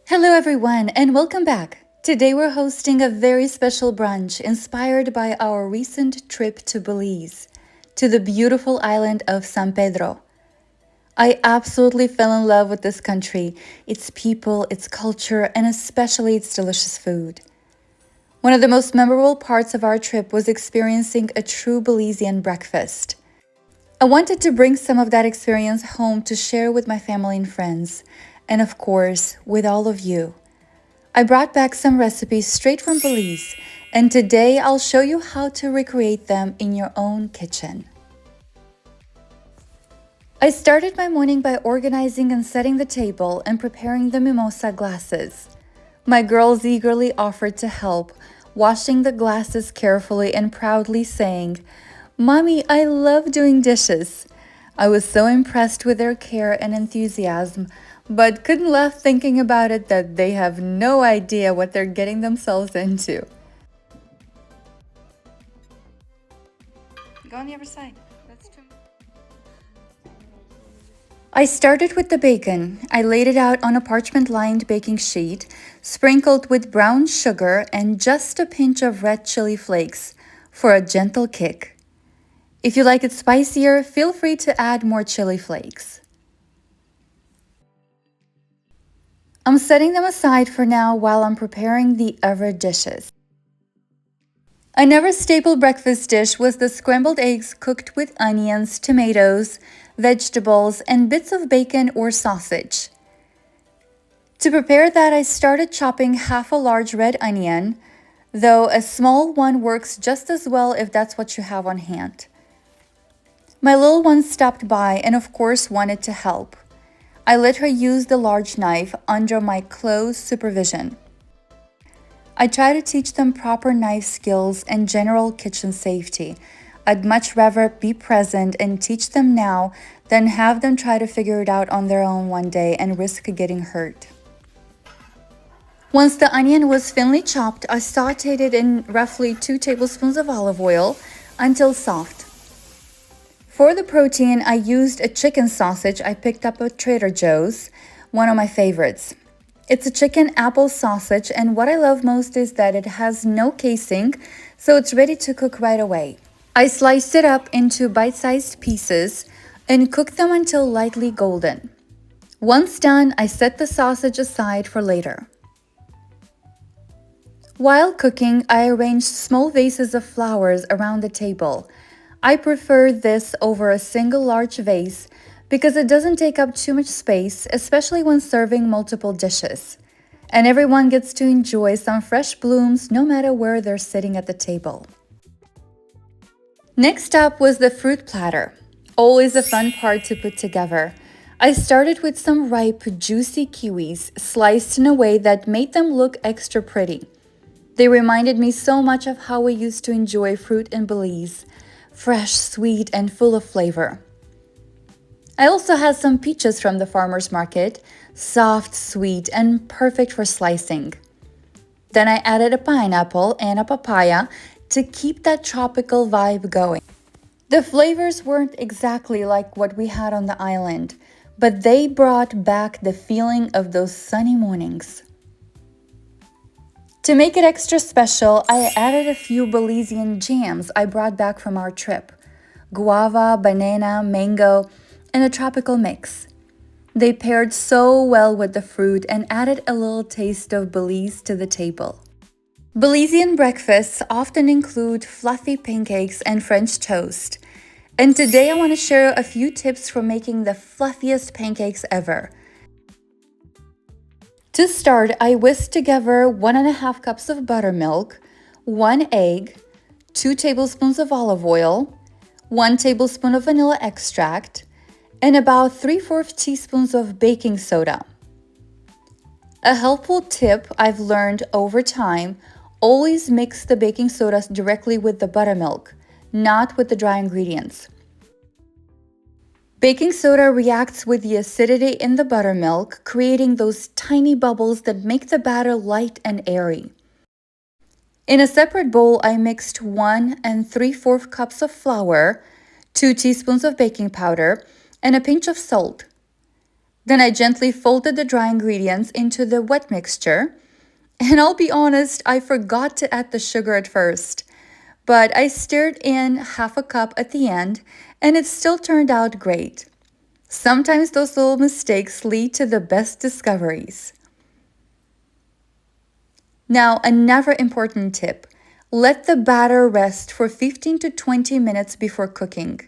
Hello everyone and welcome back. Today we're hosting a very special brunch inspired by our recent trip to Belize, to the beautiful island of San Pedro. I absolutely fell in love with this country, its people, its culture, and especially its delicious food. One of the most memorable parts of our trip was experiencing a true Belizean breakfast. I wanted to bring some of that experience home to share with my family and friends, and of course, with all of you. I brought back some recipes straight from Belize, and today I'll show you how to recreate them in your own kitchen. I started my morning by organizing and setting the table and preparing the mimosa glasses. My girls eagerly offered to help, washing the glasses carefully and proudly saying, "Mommy, I love doing dishes." I was so impressed with their care and enthusiasm, but couldn't laugh thinking about it that they have no idea what they're getting themselves into. Go on the other side. That's too. I started with the bacon. I laid it out on a parchment-lined baking sheet, sprinkled with brown sugar and just a pinch of red chili flakes for a gentle kick. If you like it spicier, feel free to add more chili flakes. I'm setting them aside for now while I'm preparing the other dishes. Another staple breakfast dish was the scrambled eggs cooked with onions, tomatoes, vegetables, and bits of bacon or sausage. To prepare that, I started chopping half a large red onion, though a small one works just as well if that's what you have on hand. My little one stopped by and of course wanted to help. I let her use the large knife under my close supervision. I try to teach them proper knife skills and general kitchen safety. I'd much rather be present and teach them now than have them try to figure it out on their own one day and risk getting hurt. Once the onion was thinly chopped, I sauteed it in roughly 2 tablespoons of olive oil until soft. For the protein, I used a chicken sausage I picked up at Trader Joe's, one of my favorites. It's a chicken apple sausage, and what I love most is that it has no casing, so it's ready to cook right away. I sliced it up into bite-sized pieces and cooked them until lightly golden. Once done, I set the sausage aside for later. While cooking, I arranged small vases of flowers around the table. I prefer this over a single large vase because it doesn't take up too much space, especially when serving multiple dishes. And everyone gets to enjoy some fresh blooms no matter where they're sitting at the table. Next up was the fruit platter, always a fun part to put together. I started with some ripe, juicy kiwis sliced in a way that made them look extra pretty. They reminded me so much of how we used to enjoy fruit in Belize. Fresh, sweet, and full of flavor. I also had some peaches from the farmer's market, soft, sweet, and perfect for slicing. Then I added a pineapple and a papaya to keep that tropical vibe going. The flavors weren't exactly like what we had on the island, but they brought back the feeling of those sunny mornings. To make it extra special, I added a few Belizean jams I brought back from our trip: guava, banana, mango, and a tropical mix. They paired so well with the fruit and added a little taste of Belize to the table. Belizean breakfasts often include fluffy pancakes and French toast. And today I want to share a few tips for making the fluffiest pancakes ever. To start, I whisked together 1.5 cups of buttermilk, 1 egg, 2 tablespoons of olive oil, 1 tablespoon of vanilla extract, and about 3/4 teaspoons of baking soda. A helpful tip I've learned over time: always mix the baking soda directly with the buttermilk, not with the dry ingredients. Baking soda reacts with the acidity in the buttermilk, creating those tiny bubbles that make the batter light and airy. In a separate bowl, I mixed 1 3/4 cups of flour, 2 teaspoons of baking powder, and a pinch of salt. Then I gently folded the dry ingredients into the wet mixture. And I'll be honest, I forgot to add the sugar at first. But I stirred in half a cup at the end, and it still turned out great. Sometimes those little mistakes lead to the best discoveries. Now, another important tip. Let the batter rest for 15 to 20 minutes before cooking.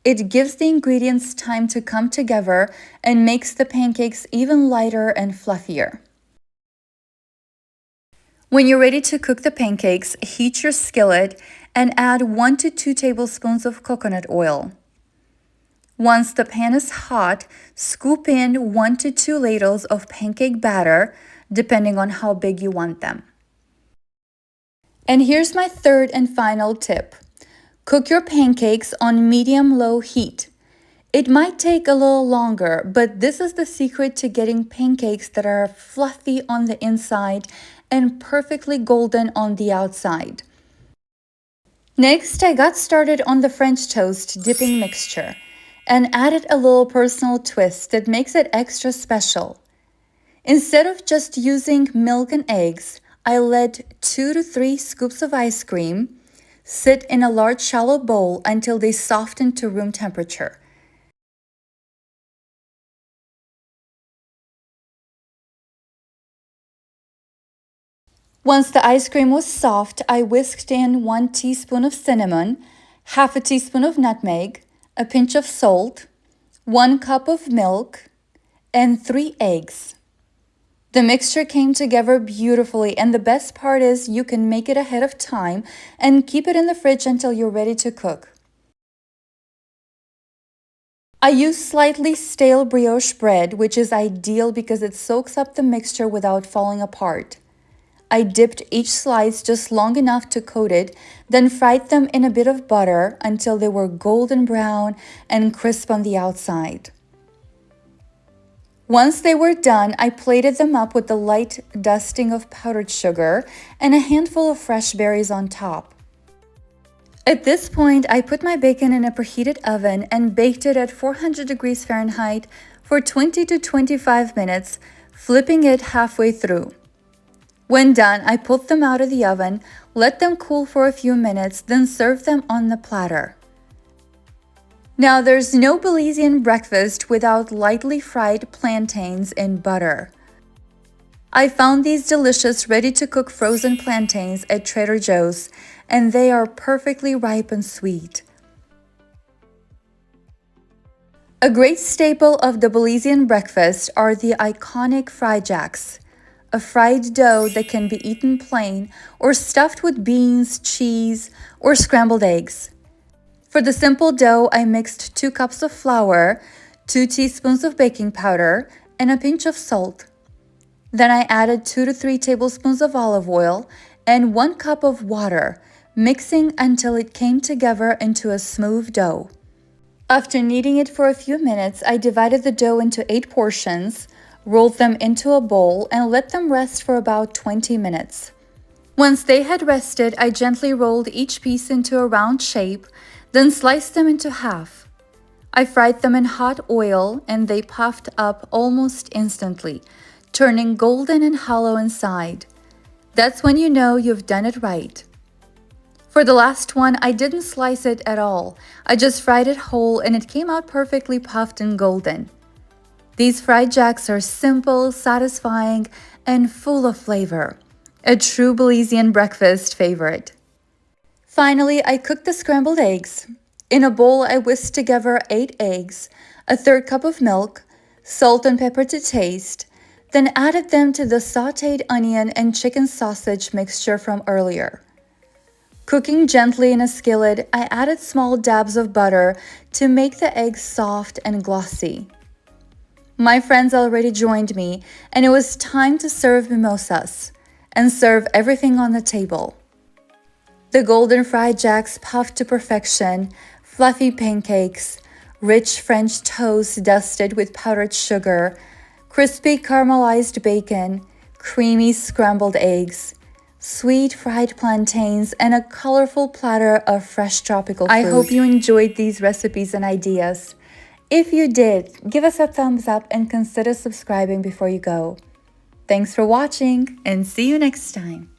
It gives the ingredients time to come together and makes the pancakes even lighter and fluffier. When you're ready to cook the pancakes, heat your skillet and add 1 to 2 tablespoons of coconut oil. Once the pan is hot, scoop in 1 to 2 ladles of pancake batter, depending on how big you want them. And here's my third and final tip. Cook your pancakes on medium-low heat. It might take a little longer, but this is the secret to getting pancakes that are fluffy on the inside and perfectly golden on the outside. Next, I got started on the French toast dipping mixture and added a little personal twist that makes it extra special. Instead of just using milk and eggs, I let 2 to 3 scoops of ice cream sit in a large shallow bowl until they soften to room temperature. Once the ice cream was soft, I whisked in 1 teaspoon of cinnamon, half a teaspoon of nutmeg, a pinch of salt, 1 cup of milk, and 3 eggs. The mixture came together beautifully, and the best part is you can make it ahead of time and keep it in the fridge until you're ready to cook. I used slightly stale brioche bread, which is ideal because it soaks up the mixture without falling apart. I dipped each slice just long enough to coat it, then fried them in a bit of butter until they were golden brown and crisp on the outside. Once they were done, I plated them up with a light dusting of powdered sugar and a handful of fresh berries on top. At this point, I put my bacon in a preheated oven and baked it at 400 degrees Fahrenheit for 20 to 25 minutes, flipping it halfway through. When done, I pulled them out of the oven, let them cool for a few minutes, then served them on the platter. Now, there's no Belizean breakfast without lightly fried plantains in butter. I found these delicious ready-to-cook frozen plantains at Trader Joe's, and they are perfectly ripe and sweet. A great staple of the Belizean breakfast are the iconic fried jacks, a fried dough that can be eaten plain or stuffed with beans, cheese, or scrambled eggs. For the simple dough, I mixed 2 cups of flour, 2 teaspoons of baking powder, and a pinch of salt. Then I added 2 to 3 tablespoons of olive oil and 1 cup of water, mixing until it came together into a smooth dough. After kneading it for a few minutes, I divided the dough into 8 portions, rolled them into a bowl, and let them rest for about 20 minutes. Once they had rested, I gently rolled each piece into a round shape, then sliced them into half. I fried them in hot oil, and they puffed up almost instantly, turning golden and hollow inside. That's when you know you've done it right. For the last one, I didn't slice it at all. I just fried it whole, and it came out perfectly puffed and golden. These fried jacks are simple, satisfying, and full of flavor. A true Belizean breakfast favorite. Finally, I cooked the scrambled eggs. In a bowl, I whisked together 8 eggs, a 1/3 cup of milk, salt and pepper to taste, then added them to the sautéed onion and chicken sausage mixture from earlier. Cooking gently in a skillet, I added small dabs of butter to make the eggs soft and glossy. My friends already joined me, and it was time to serve mimosas and serve everything on the table. The golden fried jacks puffed to perfection, fluffy pancakes, rich French toast dusted with powdered sugar, crispy caramelized bacon, creamy scrambled eggs, sweet fried plantains, and a colorful platter of fresh tropical fruit. I hope you enjoyed these recipes and ideas. If you did, give us a thumbs up and consider subscribing before you go. Thanks for watching and see you next time.